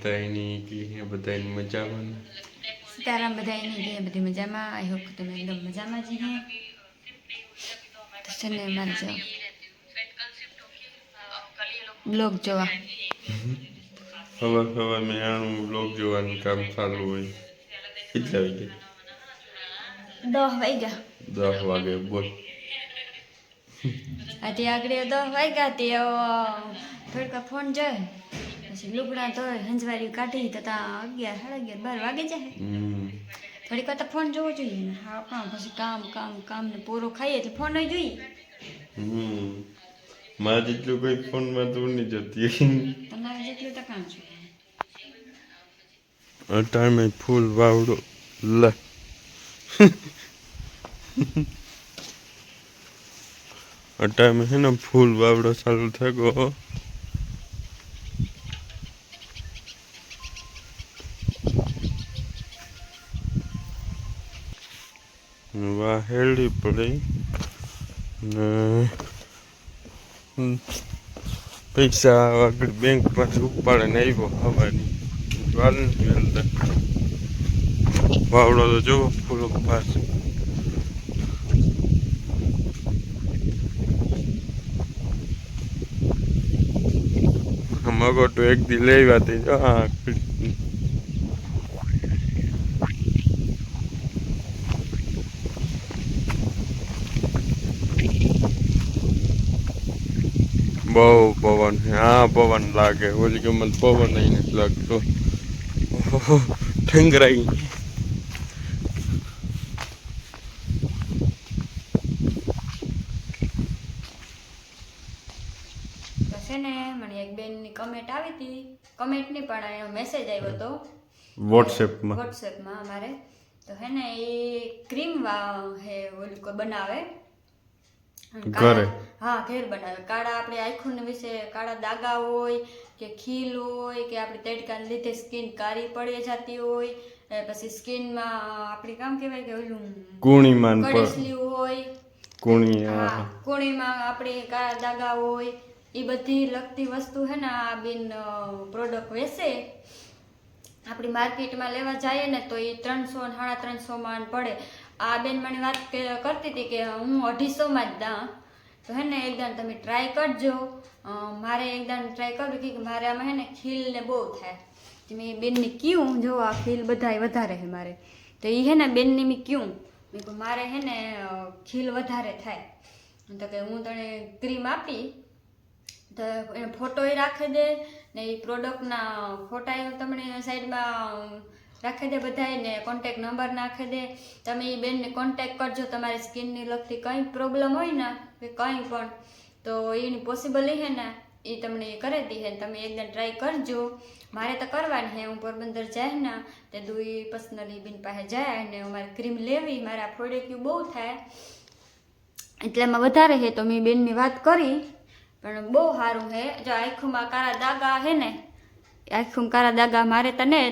બધાની કે બધાની મજામાં સીતારામ બધાની કે બધી મજામાં. આઈ હોપ તમે એકદમ મજામાં જ હે. તો છે ને મારે જો બ્લોગ જોવા હવે મેં આનું બ્લોગ જોવાનું કામ ચાલુ હોય. કેટલા વાગે? 10 વાગ્યા. 10 વાગે. બોલ. આજે આગળ 10 વાગ્યા તે થોડીક ફોન જોઈ પછી લુગડા ધોઈ હંજવારી કાઢી તો ત્યાં 11, 11:30, 12 વાગે જાય. થોડીક વાર તો ફોન જોવો જોઈએ ને. હા કામ પછી કામ ને પૂરો ખાઈએ એટલે ફોન જોઈએ. મારે જેટલું કોઈ ફોનમાં તો નહીં જતી. તમારે જેટલું તો કામ છે. ટાઈમે ફૂલ વાવડો લે. ટાઈમે છે ને ફૂલ વાવડો ચાલુ થયો. વાહ હેલ્ડી પડી ને પૈસા આગળ બેંક પાસે ઉપાડે ને આવ્યો હવાની વાલ નથી હાલતા. વાવડો તો જોવો ફૂલો પાસે. મગો તો એક દી લેવા હતી જો. હા બહુ પવન. હા પવન લાગે. ઓલી કે મને પવન અહીં નથી લાગતો. ઠંગરાઈ. તો છે ને મને એક બેનની કમેન્ટ આવી હતી. કમેન્ટ નહીં પણ એનો મેસેજ આવ્યો હતો વોટ્સએપમાં અમારે. તો હે ને એ ક્રીમ હે ઓલી કોઈ બનાવે ઘરે. હા ઘેર બનાવે. કાળા આપણે આંખોને વિશે કાળા દાગા હોય કે ખીલ હોય કે આપણી તડકાને લીધે સ્કિન કાળી પડી જતી હોય પછી સ્કિનમાં આપણી કામ કહેવાય કે ઓલું કુણીમાં કડેસલી હોય કુણી. હા કુણીમાં આપણે કાળા દાગા હોય એ બધી લગતી વસ્તુ હે ને આ બેન પ્રોડક્ટ વેચે. આપણી માર્કેટમાં લેવા જઈએ ને તો એ 300 ને 350 પડે. આ બેન મને વાત કરતી હતી કે હું 250 જ દઉં. તો હે ને એકદમ તમે ટ્રાય કરજો. મારે એકદમ ટ્રાય કરવી કે મારે આમાં હે ને ખીલ ને બહુ થાય. તો મેં બેનને કહ્યું જો આ ખીલ બધાય વધારે છે મારે. તો એ હે ને બેનને મેં કહ્યું મારે હે ને ખીલ વધારે થાય તો કે હું તને ક્રીમ આપી તો એને ફોટો રાખી દે ને એ પ્રોડક્ટના ફોટા તમને સાઈડમાં રાખી દે બધાય ને કોન્ટેક નંબર નાખી દે. તમે એ બેનને કોન્ટેક કરજો. તમારી સ્કિનની લગતી કંઈ પ્રોબ્લેમ હોય ને કે કંઈ પણ તો એની પોસિબલ છે ને એ તમને કરી દે છે. તમે એકદમ ટ્રાય કરજો. મારે તો કરવાની છે. હું પોરબંદર જાય ને તે દુઈ પર્સનલી બેન પાસે જાય અને અમારે ક્રીમ લેવી. મારા પ્રોડક્ટ બહુ થાય એટલે એમાં વધારે છે. તો મેં બેનની વાત કરી પણ બહુ સારું છે. જો આંખોમાં કાળા દાગા છે ને આંખોમાં કાળા દાગા મારે તો ને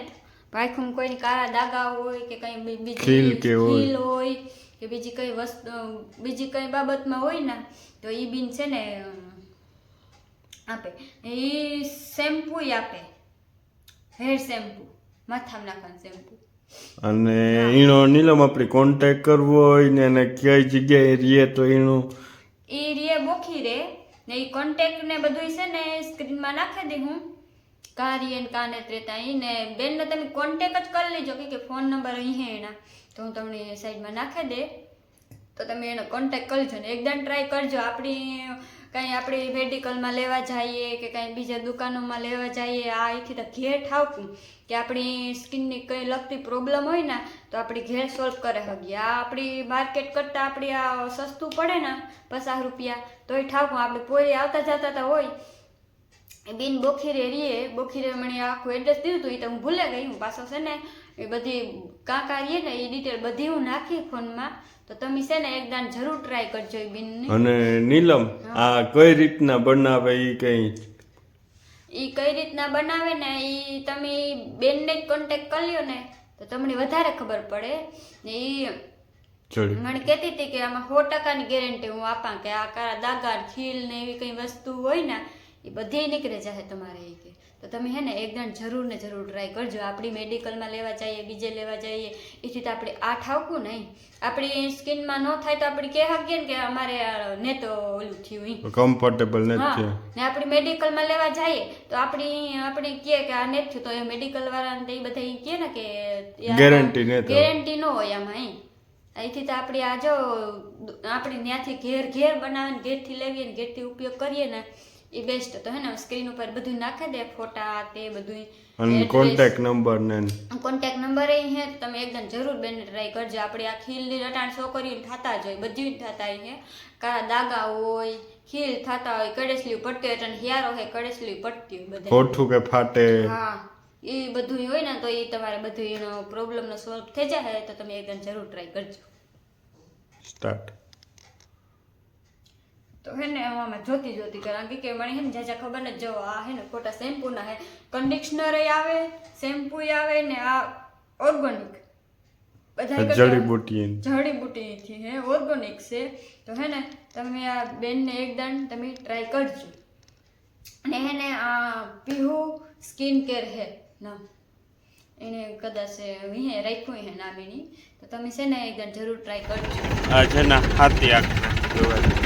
આંખોમાં કોઈ કાળા દાગા હોય કે કંઈ બીજી ખીલ હોય કે બીજી કઈ વસ્તુ બીજી કઈ બાબતમાં હોય ને તો એ બીન છે ને આપે. એ શેમ્પુ આપે. હેર શેમ્પુ માથામાં નાખવાનું શેમ્પુ. અને એનો નીલમ આપણે કોન્ટેક્ટ કરવો હોય ને એને કઈ જગ્યાએ રીએ તો એનું એ રીએ બોખી રે ને એ કોન્ટેક્ટ ને બધું છે ને સ્ક્રીનમાં નાખી દે. હું કારી અને કાને ત્રેતા ને બેનને તમે કોન્ટેક્ટ જ કરી લેજો કે ફોન નંબર અહીં હે એના તો હું તમને સાઈડમાં નાખી દે તો તમે એનો કોન્ટેક્ટ કરજો ને એકદમ ટ્રાય કરજો. આપણી મેડિકલમાં લેવા જઈએ કે કાંઈ બીજા દુકાનોમાં લેવા જઈએ આ અહીંથી તો ઘેર ઠાવકું કે આપણી સ્કિનની કંઈ લગતી પ્રોબ્લેમ હોય ને તો આપણી ઘેર સોલ્વ કરે શકીએ. આ આપણી માર્કેટ કરતાં આપણી આ સસ્તું પડે ને 50 રૂપિયા તોય ઠાવકું. આપણે પોરી આવતા જતા તો હોય એ બેન બોખીરે મને આખું એડ્રેસ દીધું હતું. એ તો હું ભૂલે ગઈ. હું પાછો છે ને એ બધી કાંકા રહીએ ને એ ડિટેલ બધી હું નાખી ફોનમાં. તો તમે છે ને એકદમ જરૂર ટ્રાય કરજો એ બેનની. અને નીલમ આ કઈ રીતના બનાવે એ કઈ રીતના બનાવે ને એ તમે બેનને જ કોન્ટેક્ટ કરી લ્યો ને તો તમને વધારે ખબર પડે. ને એ મને કહેતી હતી કે આમાં 100% ગેરંટી હું આપા કે આ કાળા દાગા ખીલ ને એવી કઈ વસ્તુ હોય ને એ બધી નીકળી જશે તમારે. એ કે તો તમે હે ને એકદમ જરૂર ને જરૂર ટ્રાય કરજો. આપણી મેડિકલમાં લેવા જઈએ, બીજે લેવા જઈએ, એથી તો આપણે આ ઠાવકું નહીં. આપણી સ્કિનમાં ન થાય તો આપણે કહે શકીએ ને કે અમારે ને તો ઓલું થયું કમ્ફર્ટેબલ હા. નથી. ને આપણી મેડિકલમાં લેવા જઈએ તો આપણે કહે કે આ નથી થયું, તો એ મેડિકલ વાળાને તો એ બધા ઈ કહે ને કે ગેરંટી ન હોય આમાં. અહીંથી તો આપણે આ જો આપણે ત્યાંથી ઘેર બનાવીને ઘેરથી લેવીએ ને ઘેરથી ઉપયોગ કરીએ ને એ બેસ્ટ. તો હે ને સ્ક્રીન ઉપર બધું નાખી દે, ફોટા તે બધું, અને કોન્ટેક્ટ નંબર ને કોન્ટેક્ટ નંબર એ હે. તમે એકદમ જરૂર બેન ટ્રાય કરજો. આપણે આ ખીલની રટાણ છોકરીઓ થતા જ હોય, બધી થતા હોય, કાળા દાગા હોય, ખીલ થતા હોય, કડેસલી પડતી હોય, અને હિયારો હોય કડેસલી પડતી હોય, બધા હોઠું કે ફાટે, હા એ બધું હોય ને, તો એ તમારે બધું એનો પ્રોબ્લેમનો સોલ્વ થઈ જાય. તો તમે એકદમ જરૂર ટ્રાય કરજો. સ્ટાર્ટ. તો હે ને આમાં જોતી કારણ કે મને હે ને જાજા ખબર ને, જો આ હે ને ખોટા શેમ્પૂના હે, કન્ડિશનર આવે, શેમ્પૂ આવે ને આ ઓર્ગોનિક બધા જડીબુટીથી હે, ઓર્ગોનિક છે. તો હે ને તમે આ બેનને એકદમ તમે ટ્રાય કરજો. અને હે ને આ પીહુ સ્કિન કેર હે ના, એને કદાચ વિહે રાખ્યું હે નામ એની, તો તમે છે ને એકદમ જરૂર ટ્રાય કરજો. આ છે ને હાથી આંખ જોવાય.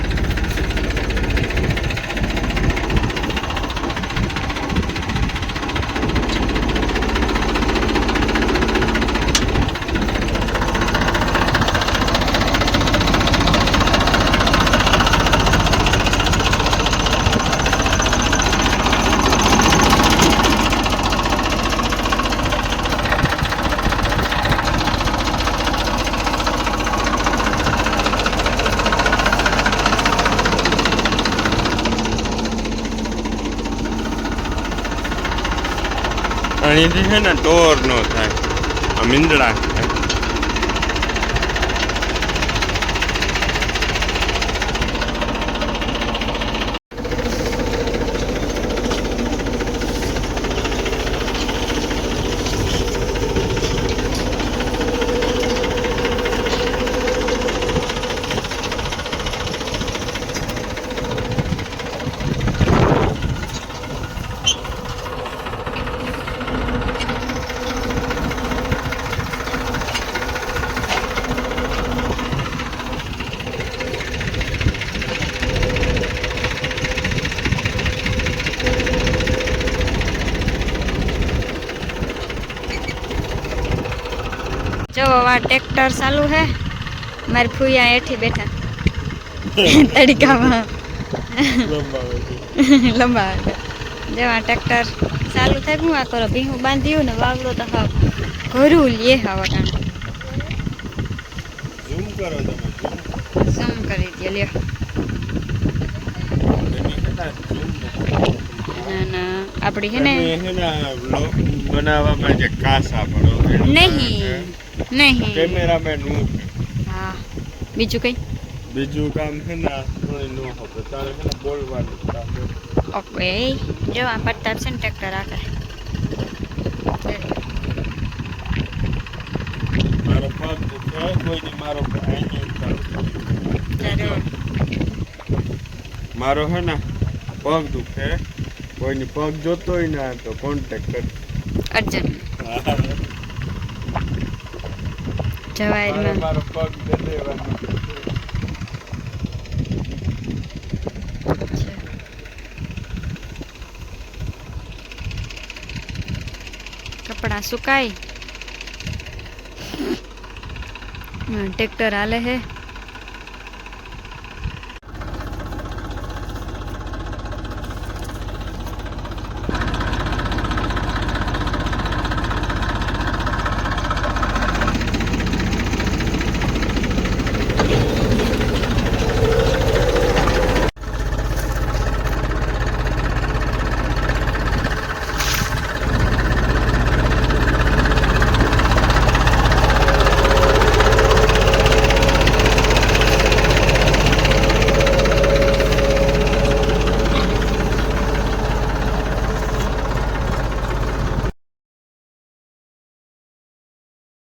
અહીંથી છે ને ટોર નો થાય, મીંદડા થાય. જો આ ટ્રેક્ટર ચાલુ હે, મારી ફૂયા હેઠી બેઠા તડકામાં લંબાવે. જો આ ટ્રેક્ટર ચાલુ થાય, હું આ કરો ભીહું બાંધ્યું ને વાવડો તો હા ઘરું લે હવા ટાણ ઝૂમ કરી દે લ્યો. ના આપડી હે ને બનાવવામાં જે કાસા પડો નહીં કેમેરામેન હું. હા બીજું કઈ બીજું કામ છે ને થોડી નો হবে તારે છે ને બોલવાનું કામ. ઓકે જો આ પ્રતાપ છે ને ટ્રેક્ટર આખે મારો પગ દુખે કોઈ મારો મારો હે ને પગ દુખે, કોઈની પગ જોતો હોય ને તો કોન્ટેક્ટ કર અર્જન જવાયરમાં મારો પગ દે દેવાનો. કપડા સુકાય, ટ્રેક્ટર હાલે હે.